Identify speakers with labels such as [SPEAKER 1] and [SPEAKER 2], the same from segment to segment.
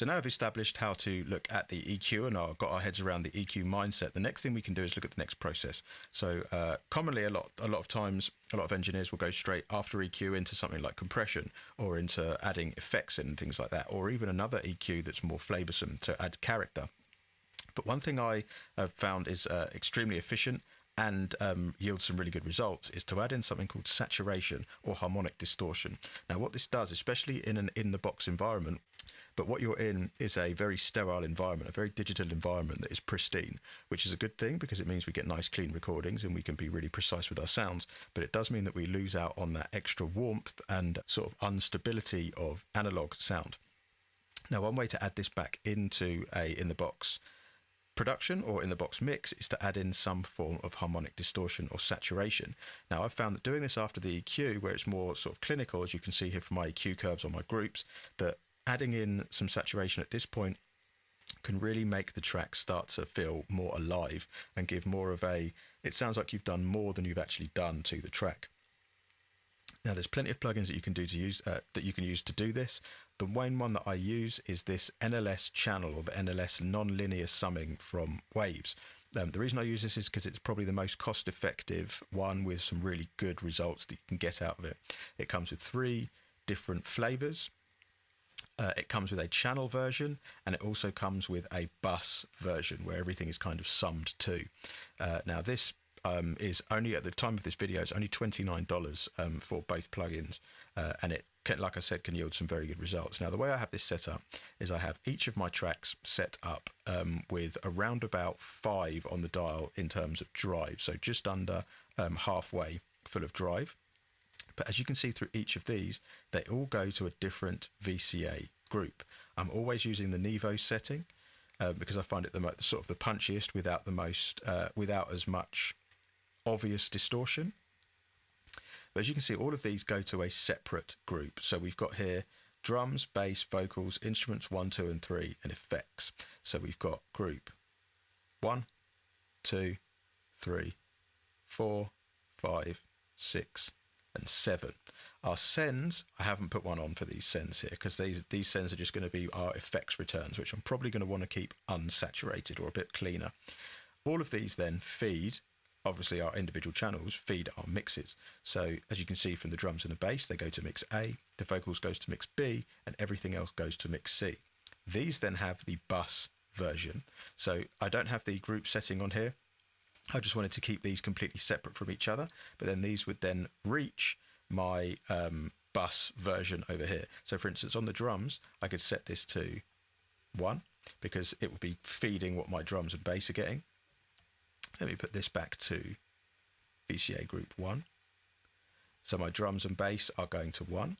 [SPEAKER 1] So now I've established how to look at the EQ and I've got our heads around the EQ mindset. The next thing we can do is look at the next process. So commonly a lot of times, a lot of engineers will go straight after EQ into something like compression or into adding effects in and things like that, or even another EQ that's more flavoursome to add character. But one thing I have found is extremely efficient and yields some really good results is to add in something called saturation or harmonic distortion. Now what this does, especially in an in-the-box environment, but what you're in is a very sterile environment, a very digital environment that is pristine, which is a good thing because it means we get nice clean recordings and we can be really precise with our sounds. But it does mean that we lose out on that extra warmth and sort of instability of analog sound. Now, one way to add this back into a in-the-box production or in the box mix is to add in some form of harmonic distortion or saturation. Now I've found that doing this after the EQ, where it's more sort of clinical, as you can see here from my EQ curves on my groups, that adding in some saturation at this point can really make the track start to feel more alive and give more of a, it sounds like you've done more than you've actually done to the track. Now there's plenty of plugins that you can use to do this. The main one that I use is this NLS channel, or the NLS non-linear summing from Waves. The reason I use this is because it's probably the most cost-effective one with some really good results that you can get out of it. It comes with 3 different flavors. It comes with a channel version, and it also comes with a bus version where everything is kind of summed too. Now this is only, at the time of this video, it's only $29 for both plugins, and it can, like I said, can yield some very good results. Now the way I have this set up is I have each of my tracks set up with around about 5 on the dial in terms of drive, so just under halfway full of drive. But as you can see through each of these, they all go to a different VCA group. I'm always using the Nevo setting because I find it the sort of the punchiest without the most, without as much obvious distortion. But as you can see, all of these go to a separate group. So we've got here drums, bass, vocals, instruments 1, 2, and 3, and effects. So we've got group 1, 2, 3, 4, 5, 6, and 7. Our sends, I haven't put one on for these sends here because these sends are just going to be our effects returns, which I'm probably going to want to keep unsaturated or a bit cleaner. All of these then feed, obviously our individual channels feed our mixes. So as you can see from the drums and the bass, they go to mix A, the vocals goes to mix B, and everything else goes to mix C. These then have the bus version. So I don't have the group setting on here. I just wanted to keep these completely separate from each other, but then these would then reach my bus version over here. So for instance, on the drums, I could set this to 1 because it would be feeding what my drums and bass are getting. Let me put this back to VCA group 1. So my drums and bass are going to 1.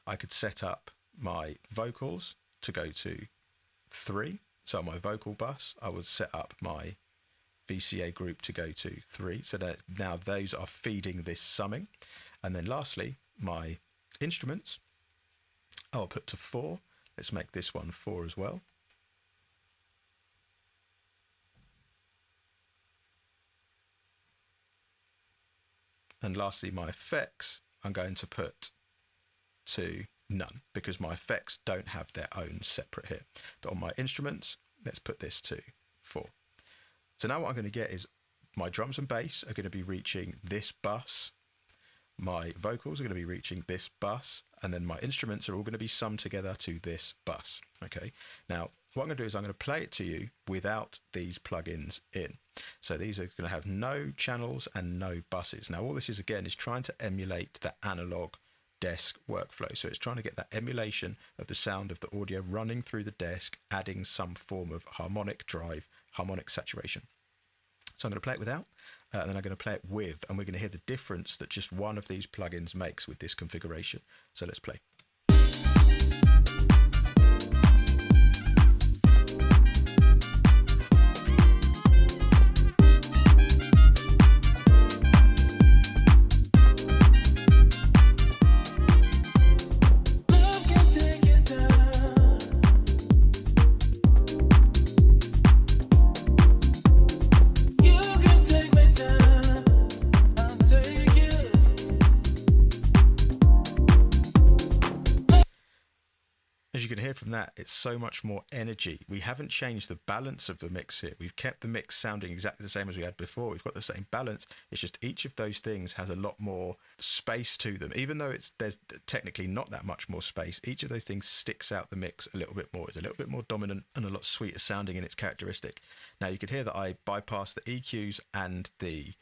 [SPEAKER 1] I could set up my vocals to go to 3. So on my vocal bus, I would set up my VCA group to go to 3. So that now those are feeding this summing. And then lastly, my instruments, I'll put to 4. Let's make this one 4 as well. And lastly, my effects, I'm going to put to none because my effects don't have their own separate here. But on my instruments, let's put this to 4. So now what I'm going to get is my drums and bass are going to be reaching this bus. My vocals are going to be reaching this bus. And then my instruments are all going to be summed together to this bus. Okay. Now, what I'm going to do is I'm going to play it to you without these plugins in. So these are going to have no channels and no buses. Now, all this is, again, is trying to emulate the analog desk workflow. So it's trying to get that emulation of the sound of the audio running through the desk, adding some form of harmonic drive, harmonic saturation. So I'm going to play it without, and then I'm going to play it with, and we're going to hear the difference that just one of these plugins makes with this configuration. So let's play. it's so much more energy. We haven't changed the balance of the mix here. We've kept the mix sounding exactly the same as we had before. We've got the same balance. It's just each of those things has a lot more space to them. Even though there's technically not that much more space, each of those things sticks out the mix a little bit more. It's a little bit more dominant and a lot sweeter sounding in its characteristic. Now you could hear that I bypassed the EQs and the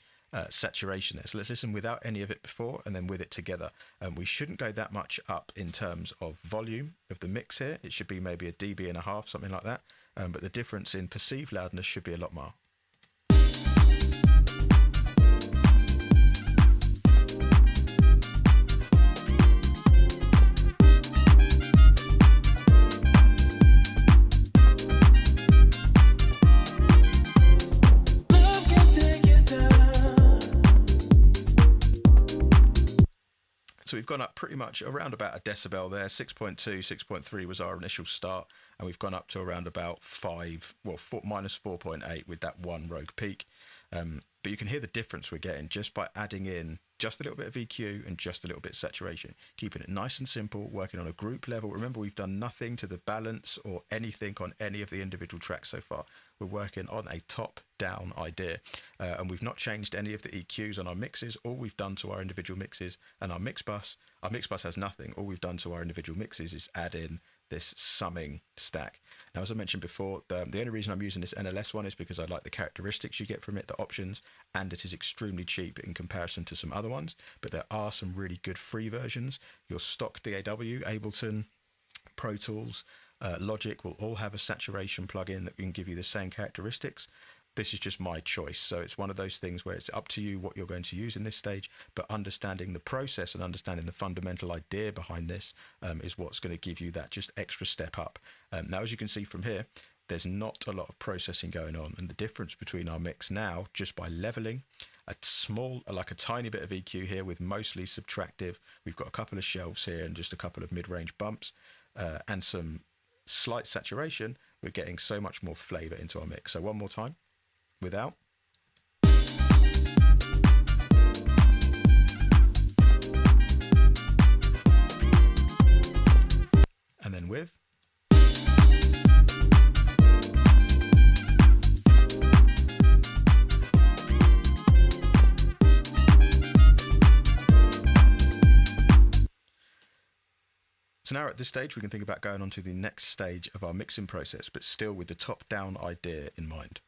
[SPEAKER 1] saturation there. So let's listen without any of it before and then with it together. We shouldn't go that much up in terms of volume of the mix here. It should be maybe a dB and a half, something like that. But the difference in perceived loudness should be a lot more. So we've gone up pretty much around about a decibel there. 6.2, 6.3 was our initial start, and we've gone up to around about 5, well, minus 4.8 with that one rogue peak. But you can hear the difference we're getting just by adding in just a little bit of EQ and just a little bit of saturation, keeping it nice and simple, working on a group level. Remember, we've done nothing to the balance or anything on any of the individual tracks so far. We're working on a top-down idea, and we've not changed any of the EQs on our mixes. All we've done to our individual mixes and our mix bus has nothing. All we've done to our individual mixes is add in this summing stack. Now, as I mentioned before, the only reason I'm using this NLS one is because I like the characteristics you get from it, the options, and it is extremely cheap in comparison to some other ones. But there are some really good free versions. Your stock DAW, Ableton, Pro Tools, Logic will all have a saturation plugin that can give you the same characteristics. This is just my choice. So it's one of those things where it's up to you what you're going to use in this stage, but understanding the process and understanding the fundamental idea behind this is what's going to give you that just extra step up. Now, as you can see from here, there's not a lot of processing going on, and the difference between our mix now, just by leveling, a small, like a tiny bit of EQ here with mostly subtractive. We've got a couple of shelves here and just a couple of mid-range bumps and some slight saturation. We're getting so much more flavor into our mix. So one more time. Without. And then with. So now at this stage, we can think about going on to the next stage of our mixing process, but still with the top-down idea in mind.